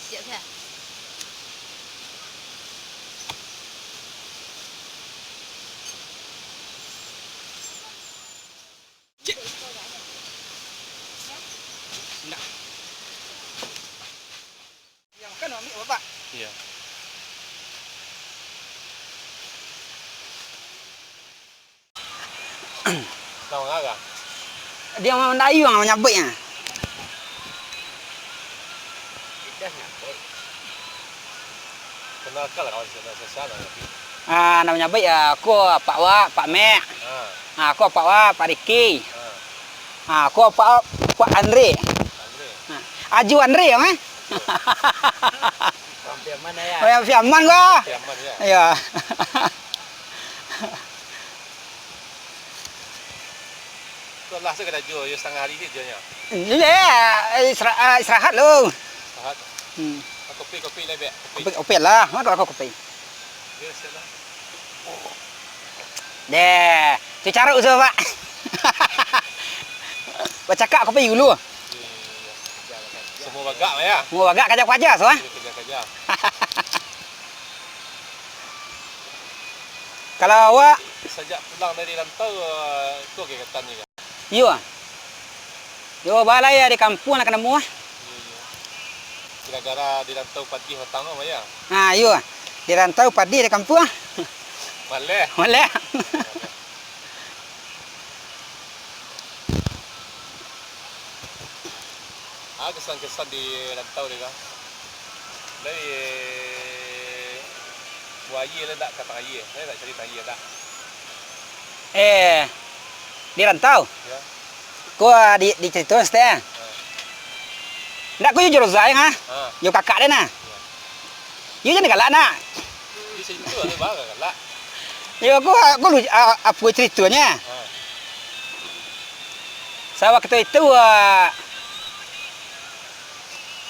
Siap saya. Enggak. Yang kan ambil bapak. Iya. Tahu enggak? Dia mau mendayu yang nyabeknya. Dah nyampe. Kenalkan lah kawan saya tapi. Namanya baik ya, aku Pak Wak, Pak Mek. Aku Pak Wak, Pak Riki. Aku Pak Andre. Aju Andre ya, mah? Sampai mana ya? Oh, yang Fiaman gua. Fiaman ya. Iya. Kau lah saya kena jual setengah hari ni jualnya. Iya, istirahat lu. Sahat. Kopi lebih. Kopi lah, mana aku kopi. Biasalah. Deh, cara usaha Pak. Bercakap kopi dulu. Semua bagak lah ya. Mau agak kajak-kajak so. Kerja. Kalau awak Sejak pulang dari rantau, tu ke ketan ni. Yo. Yo balai ya di kampung nak kena muah. Gara-gara di rantau padi hutang apa ya? Yo. Di rantau padi di kampung. Maleh. Boleh. Kesan-kesan di rantau dia kan. Dari buaya lah tak kata air. Saya tak cerita air tak. Di rantau. Ya. Ko di cerita seteh. Ndak ko jujur saya ha. Yo kakak dia nah. Yo jangan galak nak. Di situ ada baga galak. Yo aku lu apa ceritanya. Saya waktu itu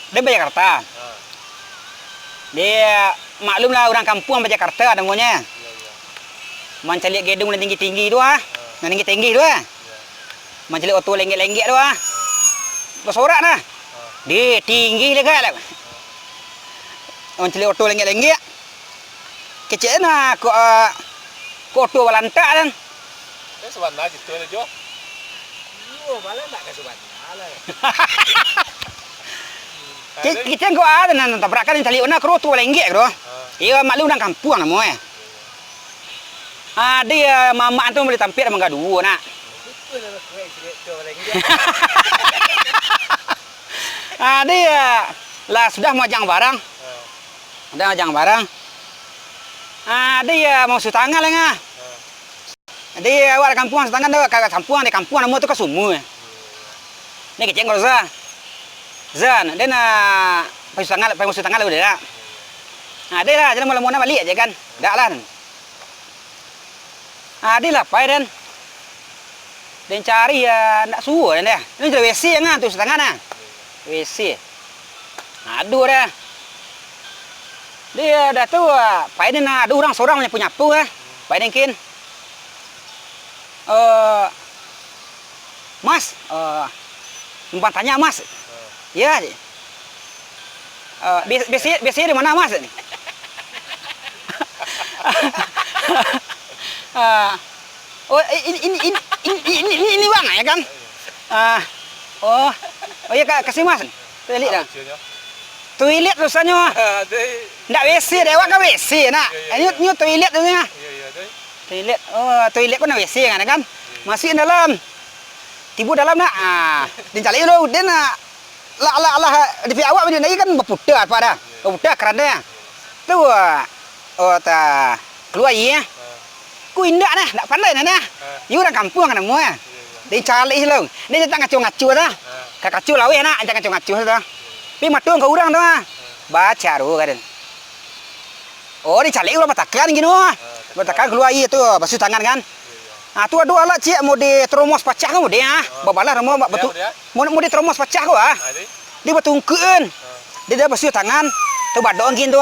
dia di Jakarta. Dia maklumlah orang kampung di Jakarta namanya. Mencari gedung yang tinggi-tinggi tu yang tinggi-tinggi tu Mencari auto lenggek-lenggek tu bersorak nah. Dia tinggi dekat lah. Mencari auto lenggek-lenggek. Kecil nah ko auto balantak kan. Sebenarnya gitu aja jo. Yo, malah tak ke sebenarnya lah. Kita kau ada nan tabrakan yang tali ona kru tu lenggek kru. Iya maklum orang kampung namanya. Dia mama tu boleh tampil sama gaduh nak. Itu lah kue cerita orang dia. Dia lah sudah majang barang. Sudah majang barang. Dia mau sutangan lah ngah. Dia awak kampung sutangan dah kagak kampung di kampung nama tu ke semua. Ni kecil kalau Zan, dia nak pasang tangan lu dia. Dia lah jangan mula-mula balik aja kan. Dak lah. Dia lah pai dan cari ya ndak suruh dia. Ini jadi WC ngah tu tangan nah. WC. Aduh dah. Dia dah tu pai dia nak ada orang seorang punya nyapu Pai dengkin. Mas, numpang tanya Mas. Ya. Biasanya di mana Mas? Ini bang ya kan? Oh ya kasih Mas. Toilet dah. Toilet rusanya. Ndak WC deh, awak kan WC nak. Ini toilet tu nya. Toilet. Toilet pun WC kan? Masih dalam. Tibu dalam nak. Din cari dulu dia nak lah di pihak awak macam ni kan berputar apa dah. Berputar kerana tu ta keluar ya. Ku indak nah, tak pandai nah. You orang kampung kan semua. Dia cari lu. Dia tak ngacu-ngacu dah. Kakacu lawe nak, jangan ngacu-ngacu dah. Pi matung ke orang tu baca ru kan. Oh, dia cari orang batakan gini batakan keluar ya tu, basuh tangan kan. Tu ada alat cik mau di teromos pacah kan dia babalah mau betul mau di teromos pacah kau dia betungkeun dia dah basuh tangan tu badong gin tu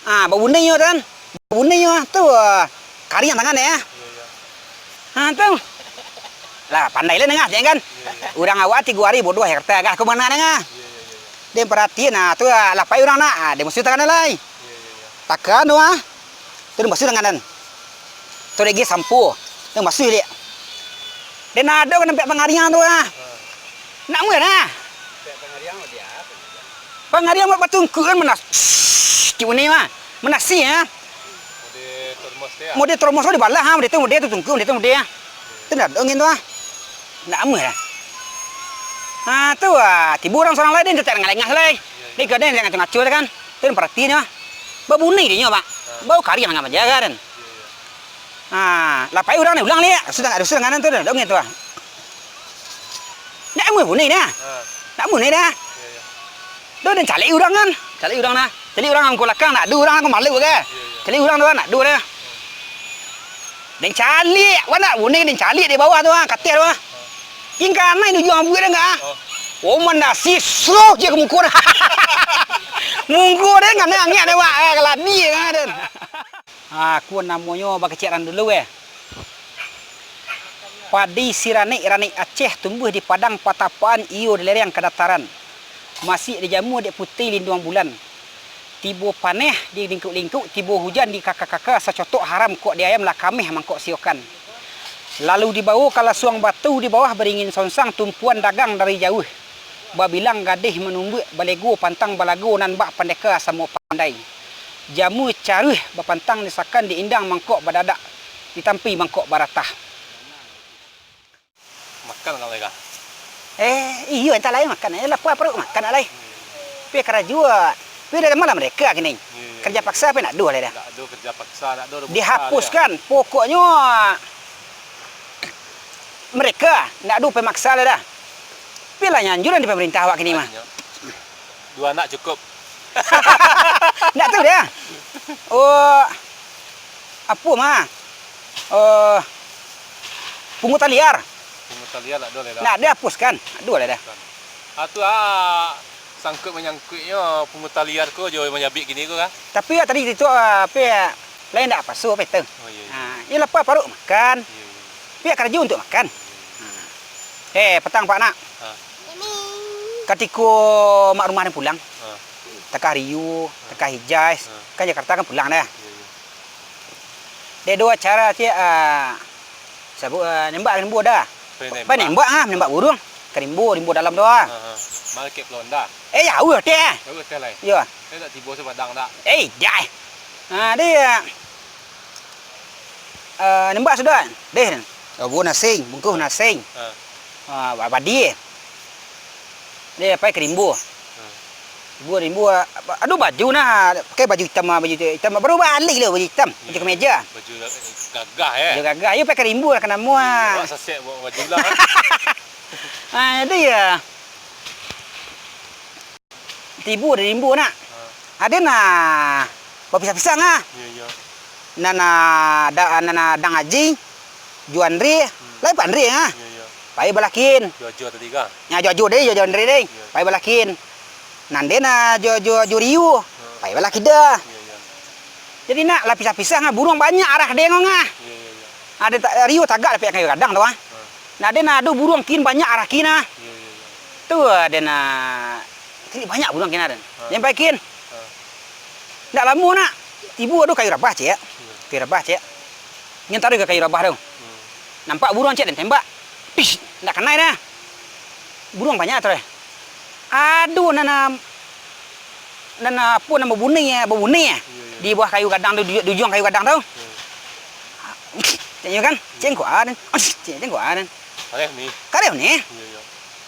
babunnya kan babunnya tu karian tangan ya tu lah pandai lah nengah kan urang awak 3 hari bodoh hektar kah ke mana nengah Dia perhatian tu lapai orang nak. Dia mesti tangan lai. Ya ya. Takkan tu Tu dia mesti tangan. Tu lagi sampo. Dia mesti dia. Dia nak ada kan nampak pengarian tu Nak mula dah. Pek pengarian dia apa? Pengarian buat batungku kan menas. Cuma ni menasi Model termos dia. Model termos di balah model tu tungku model tu model. Tu nak angin tu Nak mula dah. Tu tiba orang seorang lain dia tak ngalengah lai. Dia kena jangan ngacur kan. Tu perhatian bau bunyi dia pak. Bau kari yang ngam jaga kan. Lapai orang ni ulang ni. Sudah nganan tu dah angin tu Nak mula bunyi dah. Nak mula dah. Dia dan cari orang kan. Cari orang nah. Cari orang aku lakang nak dua orang aku malu ke. Cari orang tu nak dua dah. Dan cari mana bunyi dan cari di bawah tu katil tu Ingkan naik tu jual buat enggak? Oh mana si slow je ke muka dah. Muka dia kan angin dia kalau ni kan. Aku namanya bagi keciran dulu Padi sirani Aceh tumbuh di padang patapaan iyo di lereng kedataran. Masih dijamu di putih lindung bulan. Tibo paneh di lingkuk-lingkuk, tibo hujan di kakak-kakak secotok haram kok di ayam lah kameh mangkok siokan. Lalu dibawa kala suang batu di bawah beringin sonsang tumpuan dagang dari jauh. Babilang gadih menumbuk balego pantang balago nan bak pandeka samo pandai. Jamu caruh bapantang disakan di indang mangkok badadak ditampi mangkok baratah. Makan kalau mereka. Iya entah lain makan. Lapar perut makan lain. Pi kerajua. Pi dari mana mereka gini? Kerja paksa apa nak dua lah dah. Nak do kerja paksa, nak do. Dihapuskan pokoknya mereka nak do pemaksa lah dah. Pi lah anjuran di pemerintah awak kini mah. 2 anak cukup. Tak tahu dia. Apa mah? Pungutan liar. Pungutan liar nak do lah. Nak dihapuskan. Nak dua lah dah. Tu sangkut menyangkutnya pungutan liar ko jo menyabik gini ko Tapi tadi itu lain tak apa so peteng. Oh iya. Ini lapar paruk makan. Pihak kerja untuk makan. Petang Pak nak. Ketika mak rumah ni pulang. Tekah Riu, tekah Hijaz, kan Jakarta kan pulang dah. Dia dua cara dia sebut nembak dah. Nembak burung. Kerimbu dalam doa. Market Londa. Jauh dia. Jauh dia lain. Ya. Dia nak tiba sebadang dak. Jai. Dia nembak sudah. Deh. Bu nasing, bungkus nasing. Badi. Dia pakai kerimbu. Kerimbu aduh baju nah, pakai baju hitam baru balik le baju hitam, baju kemeja. Baju gagah Baju gagah. Ayo pakai kerimbu lah kena mua. Buat sasek baju lah. Dia tibu dari rimbu nak. Ada nak berpisah-pisah ngah. Ya. Nana dang haji, juan ri, lain pan ri ngah. Ya. Pai balakin. Jojo tadi kan. Jojo deh, jojo ri deh. Pai balakin. Nande na jojo riu. Pai balakin dah. Ya. Jadi nak lapis-pisah ngah, burung banyak arah dia ngah. Ya. Ada riu tagak tapi kayu kadang tu Nah dia nak ada burung kin banyak arah kina. Ya. Tu dia nak jadi banyak burung kina dan. Yang baikin. Ndak lama nak. Tibu ada kayu rabah cek. Kayu rabah cek. Yang tarik ke kayu rabah tu. Nampak burung cek dan tembak. Pish, ndak kena dah. Burung banyak tu. Aduh nana apa nama bunyi di bawah kayu gadang tu, di ujung kayu gadang tu. Tengok kan? Cengkok ada. Cengkok ada. Karep ni.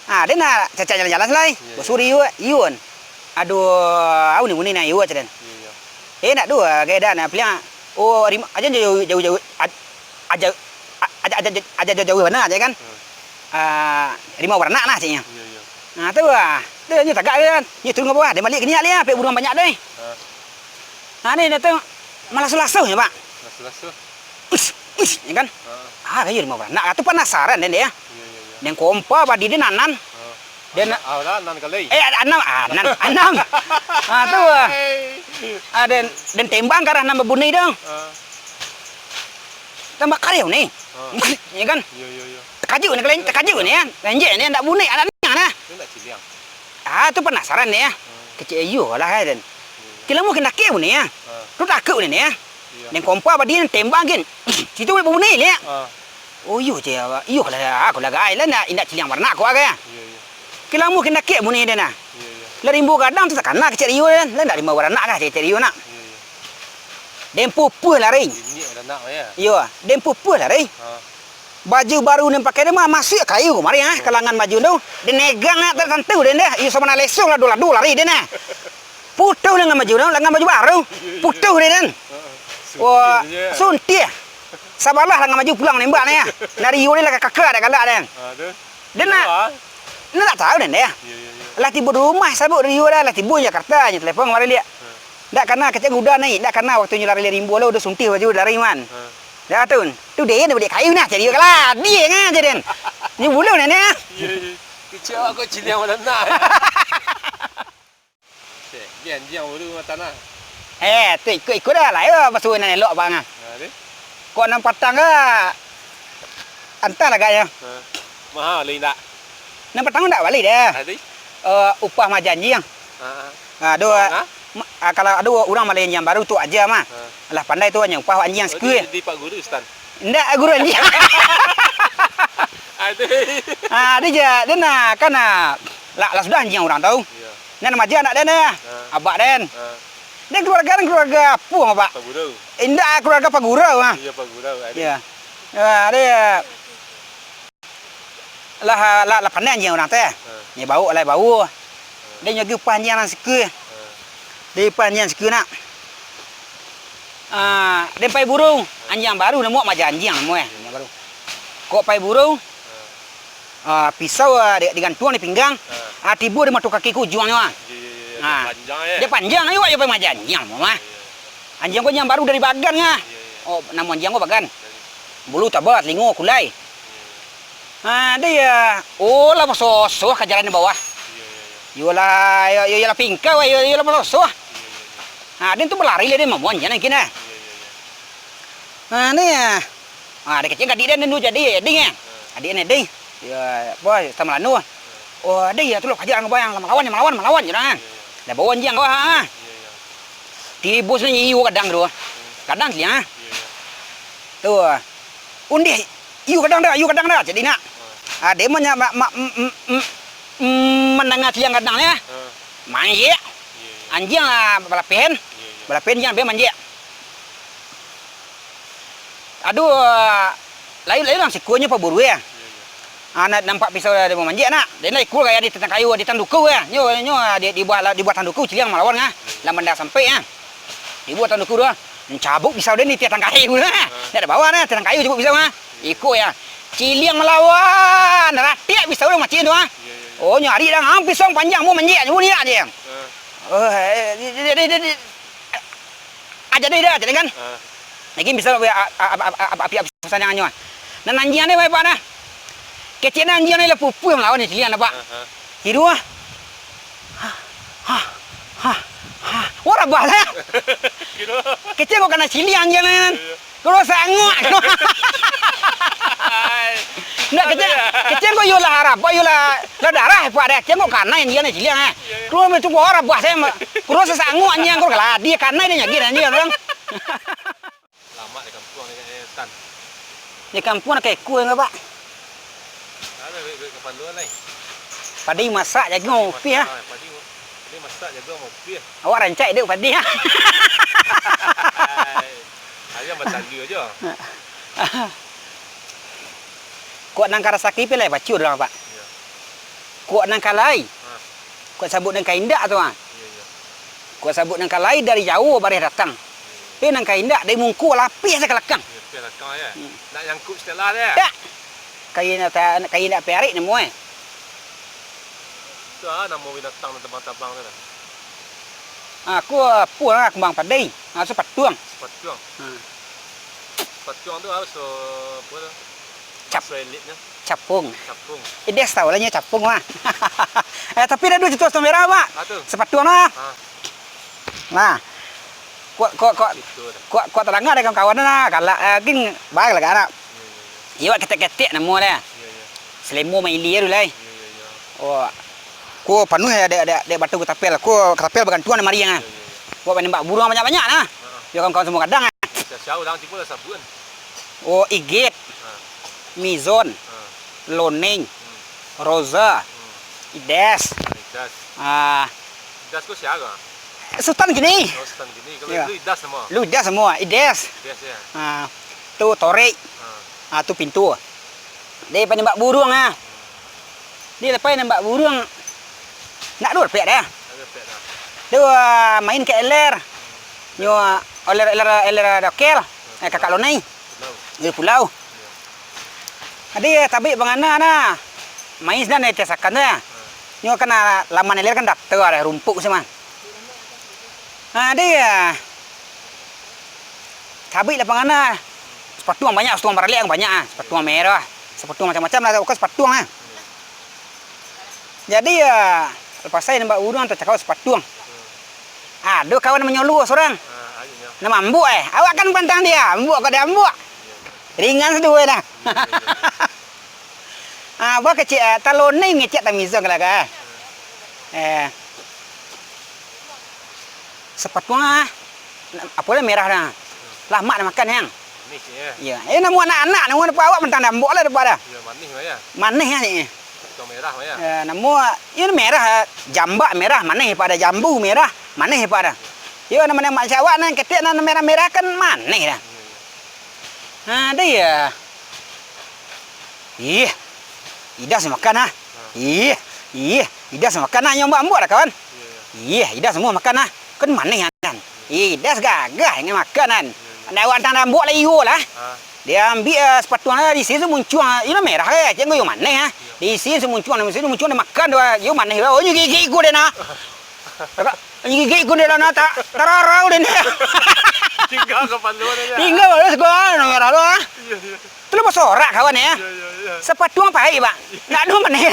Dia nak cacat jalan-jalan selai. Bersuri iun. Aduh, au ni bunyi na iu aja dan. Nak dua gaya dah nak pilih. Aja jauh aja jauh mana aja kan? Rimau warna lah caknya. Tu tu ni tagak kan. Ni turun ke bawah, dia balik ke niat dia, pek burung banyak deh. Ni tu malah selasuh ya, Pak. Selasuh. Ya kan? Kayu rimau warna. Tu penasaran dia. Yang kompa badi dia nanan. Dia nak nan kali. Anam. Tu dan tembang ke arah nama bunyi tu. Tembak kareu ni. Ya kan? Ya. Tekaju ni kalian, tekaju ni kan. Lanjut ni ndak bunyi anak nah. Dia nak ciliang. tu penasaran ni ya. Kecil ayu lah kan. Kila mu kena ke ni ya. Tu takut ni ya. Neng kompa ba dia tembak kan. Situ boleh bunyi ni ya. Oh yo je yo lah aku lah gai lah nak indak ciliang warna aku aga. Kila mu kena ke bunyi dia nah. La rimbu kadang tu sakana kecil ayu kan. La ndak rimbu warna kah kecil ayu nak. Dem pupuh lah ring. Ini warna ya. Yo, dem pupuh lah ring. Baju baru ni pakai dia mah masuk kayu kemari ah kalangan baju tu. Dia negang ah tertentu dia dah. Iyo sama lesung lah dolar dia nah. Putuh dengan baju tu, dengan baju baru. Putuh dia kan. Wah, sunti. Sabarlah dengan baju pulang nembak ni ya. Dari iyo ni lah kakak ada galak dia. Dia nak tak tahu dia. Lah tiba rumah sabuk dari iyo dah, lah tiba Jakarta je telefon kemari dia. Tak kena kecil udah naik, tak kena waktu nyular rimbu lah udah sunti baju dari man. Dah tu dia dia kayu nak jadi kalah. Dia kan jadi. Ni bulu ni. Kecil aku ciliang warna. Biar jang dulu tanah. Tu ikut dah lah ya basuh ni elok bang ah. Kau nak patang ke? Antar lah gaya. Mahal lain tak? Nak patang tak balik dia. Tadi? Upah mah janji yang. Dua kalau ada orang Malaysia yang baru tu aja mah. Lah pandai tu hanya upah anjing sekue. Di Pak Guru Stan. Ndak guru anjing. Dia je dia nak kan lah sudah anjing orang tahu. Nan maja anak dia ni. Abak den. Dia keluarga apa abak? Pak Guru. Indak keluarga Pak Guru ah. Iya Pak Guru. Ya. Dia lah pandai anjing orang teh. Ni bau lah bau. Dia nyagi upah anjing nang sekue. Dia panjang sekena. Dia pai burung anjing baru nemu maja anjing nemu anjing baru. Kok pai burung? Pisau digantung di pinggang. Tibu dia matuk kaki ku juangnya. Panjang ya. Dia panjang ayo pai maja anjing mah. Anjing ko yang baru dari bagan nya. Oh nama anjing ko bagan. Bulu tabat lingo kulai. Dia lah masoso kajaran di bawah. Yolah pingkau yolah masoso. Dia tu berlari dia mamuan jangan kena. Ni dia kecil adik dia nu jadi ding ya. Adik ni ding. Ya boy sama lanu. Oh dia tu lo kajian bayang melawan jangan. Dah bawa anjing kau Tibus ni iu kadang tu. Kadang dia. Tu. Undi iu kadang dah jadi nak. Dia mendengar siang kadang ya. Manje. Anjing balapen jangan be manje. Aduh, lain lang sikunya Pak Buru ya. Anak nampak pisau dia mau manje nak. Dia naik kul kayak di tentang kayu di tanduku ya. Nyo dibuat tanduku ciliang melawan ah. Lah benda sampai ah. Dibuat tanduku doang. Cabuk pisau dia ni tentang kayu nah. Dia ada bawa nah tentang kayu cabuk pisau ah. Ikut ya. Ciliang melawan. Ratik pisau dia macam tu ah. Oh nyari dah pisau panjang mau manje ni aja. Aja dia jadi kan. Lagi bisa api susahnya anyo. Dan anjing ni baik nah. Kecil anjing ni lah pupu yang lawan ni cilian apa. Hidu ah. Ora bala. Kecil kok kena cilian anjing ni. Kalau sanggup. Ndak kecil kok yola harap, yola darah pak dah. Kecil kok kana anjing ni cilian ah. Kalau macam orang buah saya. Kalau sanggup anjing kok kalah dia kana dia nyagi anjing orang. Lama di kampung ni Stan. Di kampung nak kue enggak pak? Ada kapan luar lain. Padi masak jaga ngopi ya. Padi masak jaga ngopi. Awak rancak dia padi ya. Aja bertanggi aja. Kuat nang karasaki pelai bacur dah pak. Kuat nang kalai. Kuat sabut nang kaindak tu ah. Kuat sabut nang kalai dari jauh bareh datang. Tapi nang kaindak dari mungku lapis ke belakang. Lapis belakang ya. Nak nyangkut setelah dia. Tak. Kaindak perik ni mu Tu nama binatang terbang-terbang tu dah. Aku puang kembang padai. Sepatuang. Sepatuang. Sepatuang tu harus apa tu? Elitnya. Capung. Capung. Dia tahu lah nya capung mah. Tapi dah dua juta merah pak. Sepatuang lah. Nah. Kuat terangga ada kawan-kawan nah. Kalau gin baik lah kan. Iya ketek-ketek nama dia. Selemu main liar dulu lah. Oh. Ko penuh ya dek batu ketapel. Ko ketapel bergantuan sama dia. Ko nembak burung banyak-banyak nah. Ya kawan-kawan semua kadang. Siapa orang tipu dah sabun. Oh, igit, mizon, loning, roza, ides. Das. Ah, Das kau siapa? sultan gini. Oh, stand gini. Kalau Ya. itu das semua. Ludah semua, ides. Biasa ya. Ah, tu torek. Ah, tu pintu. Dia penembak burung ah. Dia lepas nembak burung. Nak dua pek dah. Ada pek dah. Dia main ke LR. Nyo LR dokel. Kakak lonai. Tahu. Di pulau. Ada tapi bangana nah. Main sedan dia tesakan dah. Nyo kena laman LR kan daftar ada rumput semua. Dia tapi lah bangana. Sepatu yang banyak, sepatu yang baralik yang banyak ah. Sepatu yang merah, sepatu macam-macam lah. Bukan sepatu ah. Jadi lepas saya nampak burung tu cakap sepatu. Ada kawan menyolu seorang. Ayo. Nama Ambuk Awak kan pantang dia. Ambuk kau dia Ambuk. Ringan sedua dah. Apa kecil talon ni ngecek tamizon kalau ka. Sepatu apa dah merah dah. Lama dah makan yang. Manis ya. Ya. Nama anak-anak nama awak pantang dah Ambuk lah depan dah. Ya manis ya. Manis ni. Kau merah ya. Nama ini merah jambak merah manis pada jambu merah manis pada. Yo nama mak Jawa nan ketik nan merah-merah kan manis dah. Dia. Ih. Idas makan ah. Ih. Idas makan ah yang mbak dah kawan. Ih, idas semua makan ah. Kan manis kan. Idas gagah yang makanan. Anda awak tang mbok lah iyo lah. Dia ambil sepatu di sini muncul ini merah jangan yo manis ah. Di sini muncul makan doa yo manis. Oh gigi ku dia nah. Gigi ku dia nah tak terarau dia. Tinggal ke panduan aja. Tinggal baru sekolah merah tu ah. Tu lu sorak kawan ya. Sepatu apa hai bang? Nak dua manis.